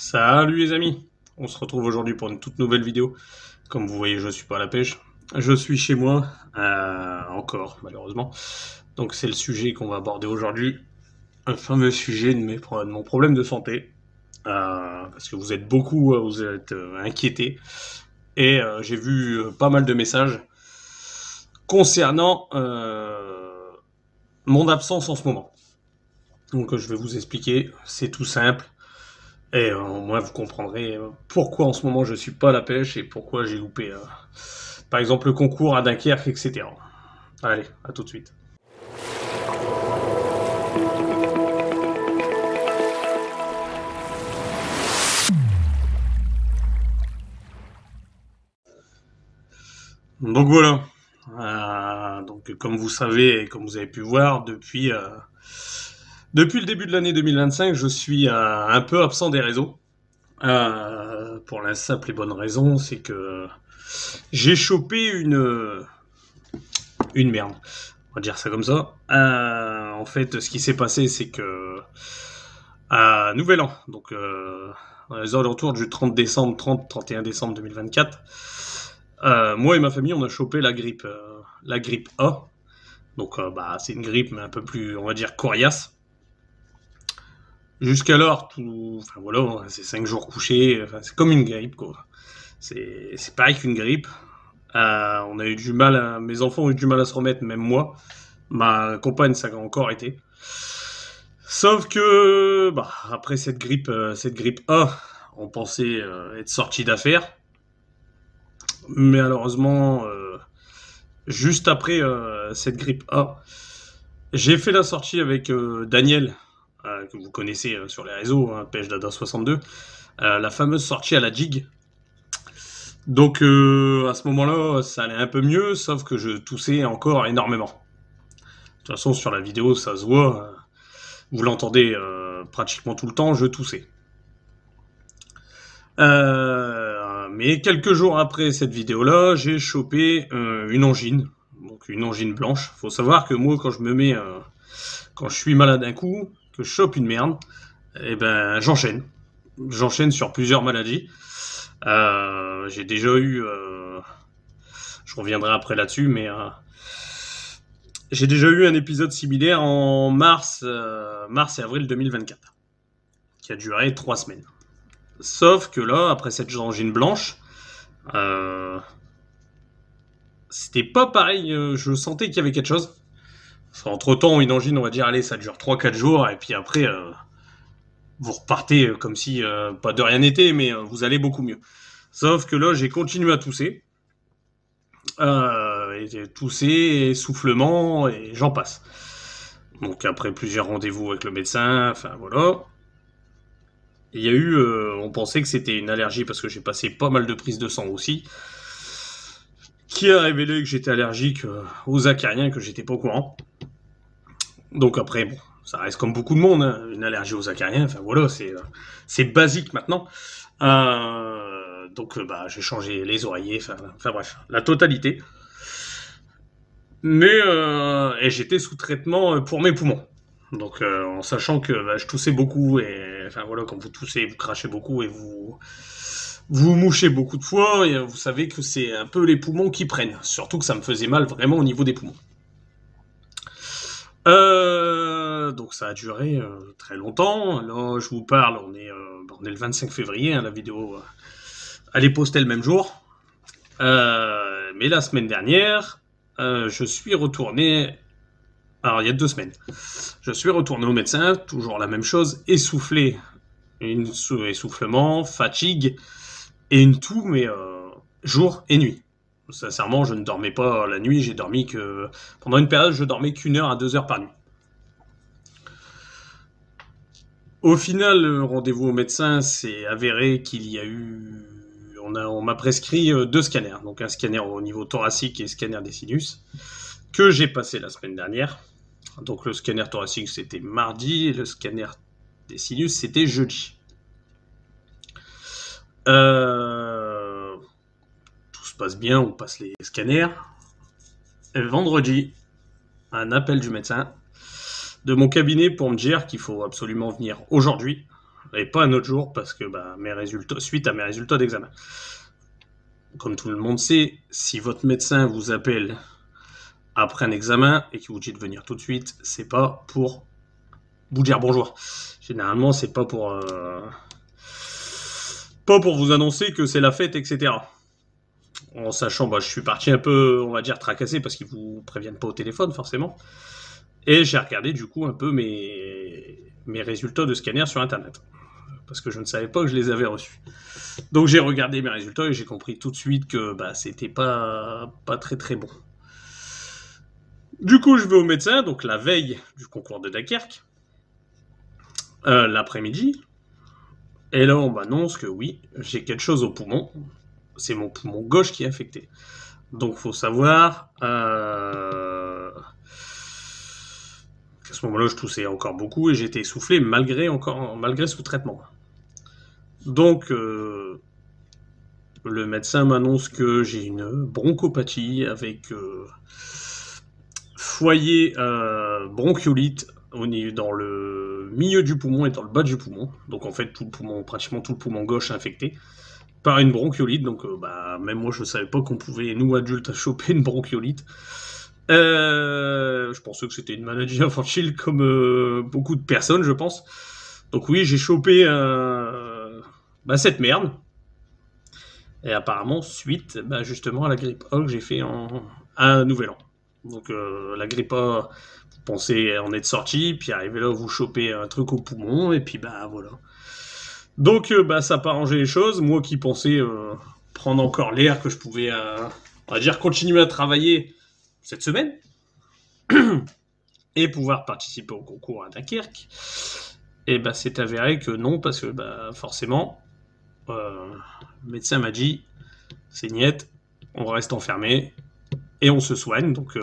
Salut les amis, on se retrouve aujourd'hui pour une toute nouvelle vidéo. Comme vous voyez, je suis pas à la pêche, je suis chez moi, encore malheureusement. Donc c'est le sujet qu'on va aborder aujourd'hui, un fameux sujet de mon problème de santé. Parce que vous êtes beaucoup, vous êtes inquiétés. Et j'ai vu pas mal de messages concernant mon absence en ce moment. Donc je vais vous expliquer, c'est tout simple. Et au moins vous comprendrez pourquoi en ce moment je suis pas à la pêche et pourquoi j'ai loupé, par exemple, le concours à Dunkerque, etc. Allez, à tout de suite. Donc voilà. Donc comme vous savez et comme vous avez pu voir, depuis le début de l'année 2025, je suis un peu absent des réseaux. Pour la simple et bonne raison, c'est que j'ai chopé une merde. On va dire ça comme ça. En fait, ce qui s'est passé, c'est que à Nouvel An, donc dans les alentours du 30 décembre, 30-31 décembre 2024, moi et ma famille, on a chopé la grippe A. Donc, c'est une grippe, mais un peu plus, on va dire, coriace. Jusqu'alors, enfin voilà, c'est 5 jours couchés, enfin, c'est comme une grippe, quoi. C'est pareil qu'une grippe. On a eu du mal, mes enfants ont eu du mal à se remettre, même moi. Ma compagne, ça a encore été. Sauf que, après cette grippe A, on pensait être sorti d'affaire. Mais malheureusement, juste après cette grippe A, j'ai fait la sortie avec Daniel, que vous connaissez sur les réseaux, hein, Pêche Dada 62, la fameuse sortie à la jig. Donc à ce moment-là, ça allait un peu mieux, sauf que je toussais encore énormément. De toute façon, sur la vidéo, ça se voit. Vous l'entendez pratiquement tout le temps, je toussais. Mais quelques jours après cette vidéo-là, j'ai chopé une angine. Donc une angine blanche. Faut savoir que moi, quand je me mets... quand je suis malade d'un coup, que je chope une merde, et ben j'enchaîne. J'enchaîne sur plusieurs maladies. J'ai déjà eu... je reviendrai après là-dessus, mais... j'ai déjà eu un épisode similaire en mars et avril 2024, qui a duré 3 semaines. Sauf que là, après cette angine blanche, c'était pas pareil, je sentais qu'il y avait quelque chose. Entre temps, une angine, on va dire, allez, ça dure 3-4 jours, et puis après, vous repartez comme si pas de rien n'était, mais vous allez beaucoup mieux. Sauf que là, j'ai continué à tousser. Et tousser, essoufflement, et j'en passe. Donc après plusieurs rendez-vous avec le médecin, enfin voilà. Il y a eu, on pensait que c'était une allergie parce que j'ai passé pas mal de prises de sang aussi, qui a révélé que j'étais allergique aux acariens, que j'étais pas au courant. Donc après, bon, ça reste comme beaucoup de monde, hein, une allergie aux acariens, enfin voilà, c'est basique maintenant. Donc j'ai changé les oreillers, enfin bref, la totalité. Mais et j'étais sous traitement pour mes poumons. Donc en sachant que je toussais beaucoup et enfin voilà, quand vous toussez, vous crachez beaucoup et vous mouchez beaucoup de fois et vous savez que c'est un peu les poumons qui prennent. Surtout que ça me faisait mal vraiment au niveau des poumons. Donc ça a duré très longtemps. Là, je vous parle, on est le 25 février, hein, la vidéo elle est postée le même jour. Mais la semaine dernière, je suis retourné. Alors, il y a 2 semaines. Je suis retourné au médecin, toujours la même chose, essoufflé. Essoufflement, fatigue, et une toux, mais jour et nuit. Sincèrement, je ne dormais pas la nuit, j'ai dormi que... Pendant une période, je dormais qu'1 heure à 2 heures par nuit. Au final, le rendez-vous au médecin s'est avéré qu'il y a eu... On m'a prescrit 2 scanners, donc un scanner au niveau thoracique et scanner des sinus, que j'ai passé la semaine dernière. Donc le scanner thoracique c'était mardi et le scanner des sinus c'était jeudi. Tout se passe bien, on passe les scanners. Et vendredi, un appel du médecin de mon cabinet pour me dire qu'il faut absolument venir aujourd'hui et pas un autre jour parce que bah, mes résultats, suite à mes résultats d'examen. Comme tout le monde sait, si votre médecin vous appelle après un examen et qu'il vous dit de venir tout de suite, c'est pas pour vous dire bonjour. Généralement, c'est pas pour vous annoncer que c'est la fête, etc. En sachant, bah, je suis parti un peu, on va dire, tracassé parce qu'ils vous préviennent pas au téléphone, forcément. Et j'ai regardé, du coup, un peu mes résultats de scanner sur Internet. Parce que je ne savais pas que je les avais reçus. Donc j'ai regardé mes résultats et j'ai compris tout de suite que bah, c'était pas très très bon. Du coup, je vais au médecin, donc la veille du concours de Dunkerque, l'après-midi. Et là, on m'annonce que oui, j'ai quelque chose au poumon. C'est mon poumon gauche qui est affecté. Donc, faut savoir qu'à ce moment-là, je toussais encore beaucoup et j'étais essoufflé malgré sous traitement. Donc, le médecin m'annonce que j'ai une bronchopathie avec foyer bronchiolite dans le milieu du poumon et dans le bas du poumon. Donc en fait, pratiquement tout le poumon gauche infecté par une bronchiolite. Donc bah, même moi, je ne savais pas qu'on pouvait, nous adultes, choper une bronchiolite. Je pensais que c'était une maladie infantile comme beaucoup de personnes, je pense. Donc oui, j'ai chopé cette merde. Et apparemment, suite justement à la grippe A que j'ai fait à un nouvel an. Donc la grippe A, vous pensez en être sorti, puis arrivé là, vous chopez un truc au poumon, et puis bah voilà. Donc ça n'a pas arrangé les choses. Moi qui pensais prendre encore l'air, que je pouvais, on va dire, continuer à travailler cette semaine, et pouvoir participer au concours à Dunkerque, et bah c'est avéré que non, parce que bah forcément, le médecin m'a dit, c'est niette, on reste enfermé, et on se soigne, donc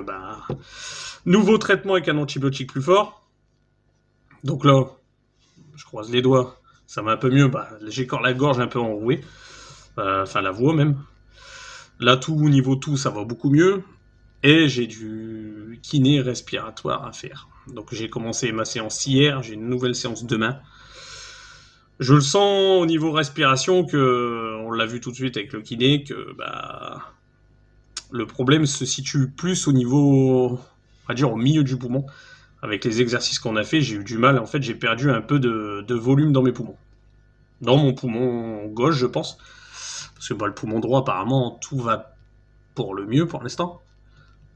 nouveau traitement avec un antibiotique plus fort. Donc là, je croise les doigts, ça va un peu mieux, j'ai encore la gorge un peu enrouée, la voix même. Là, au niveau tout, ça va beaucoup mieux, et j'ai du kiné respiratoire à faire. Donc j'ai commencé ma séance hier, j'ai une nouvelle séance demain. Je le sens au niveau respiration que, on l'a vu tout de suite avec le kiné, que le problème se situe plus au niveau, on va dire au milieu du poumon. Avec les exercices qu'on a fait, j'ai eu du mal. En fait, j'ai perdu un peu de volume dans mes poumons. Dans mon poumon gauche, je pense. Parce que le poumon droit, apparemment, tout va pour le mieux pour l'instant.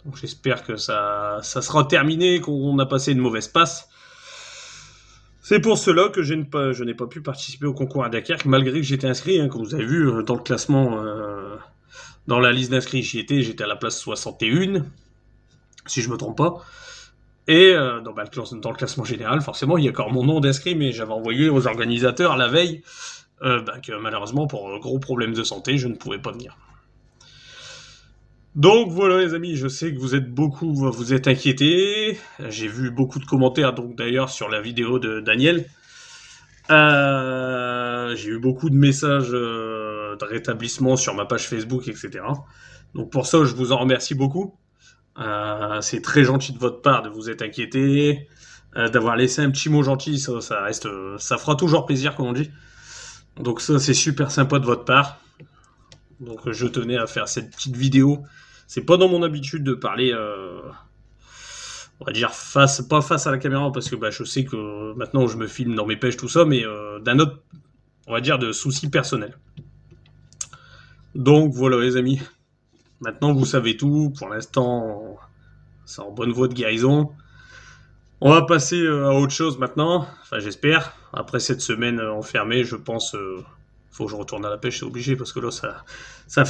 Donc j'espère que ça sera terminé, qu'on a passé une mauvaise passe. C'est pour cela que je n'ai pas pu participer au concours à Dunkerque, malgré que j'étais inscrit, comme vous avez vu, dans le classement, dans la liste d'inscrits, j'étais à la place 61, si je me trompe pas. Et dans le classement général, forcément, il y a encore mon nom d'inscrit, mais j'avais envoyé aux organisateurs la veille que malheureusement, pour gros problèmes de santé, je ne pouvais pas venir. Donc voilà les amis, je sais que vous êtes inquiétés. J'ai vu beaucoup de commentaires, donc d'ailleurs sur la vidéo de Daniel. J'ai eu beaucoup de messages de rétablissement sur ma page Facebook, etc. Donc pour ça, je vous en remercie beaucoup. C'est très gentil de votre part de vous être inquiété, d'avoir laissé un petit mot gentil, ça fera toujours plaisir, comme on dit. Donc ça, c'est super sympa de votre part. Donc je tenais à faire cette petite vidéo. C'est pas dans mon habitude de parler, on va dire pas face à la caméra, parce que je sais que maintenant je me filme dans mes pages, tout ça, mais d'un autre, on va dire, de soucis personnels. Donc voilà les amis. Maintenant vous savez tout. Pour l'instant, c'est en bonne voie de guérison. On va passer à autre chose maintenant. Enfin j'espère. Après cette semaine enfermée, je pense... faut que je retourne à la pêche, c'est obligé, parce que là, ça va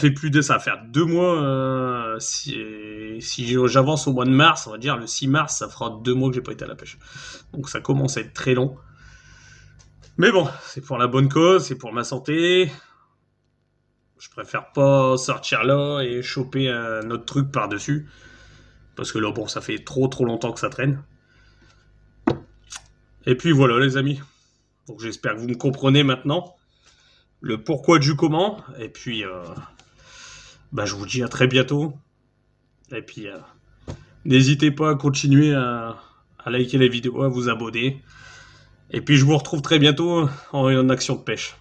faire 2 mois. Si j'avance au mois de mars, on va dire le 6 mars, ça fera 2 mois que j'ai pas été à la pêche. Donc ça commence à être très long. Mais bon, c'est pour la bonne cause, c'est pour ma santé. Je préfère pas sortir là et choper un autre truc par-dessus. Parce que là, bon, ça fait trop longtemps que ça traîne. Et puis voilà, les amis. Donc j'espère que vous me comprenez maintenant. Le pourquoi du comment. Et puis, je vous dis à très bientôt. Et puis, n'hésitez pas à continuer à liker les vidéos, à vous abonner. Et puis je vous retrouve très bientôt en action de pêche.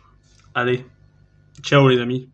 Allez, ciao les amis.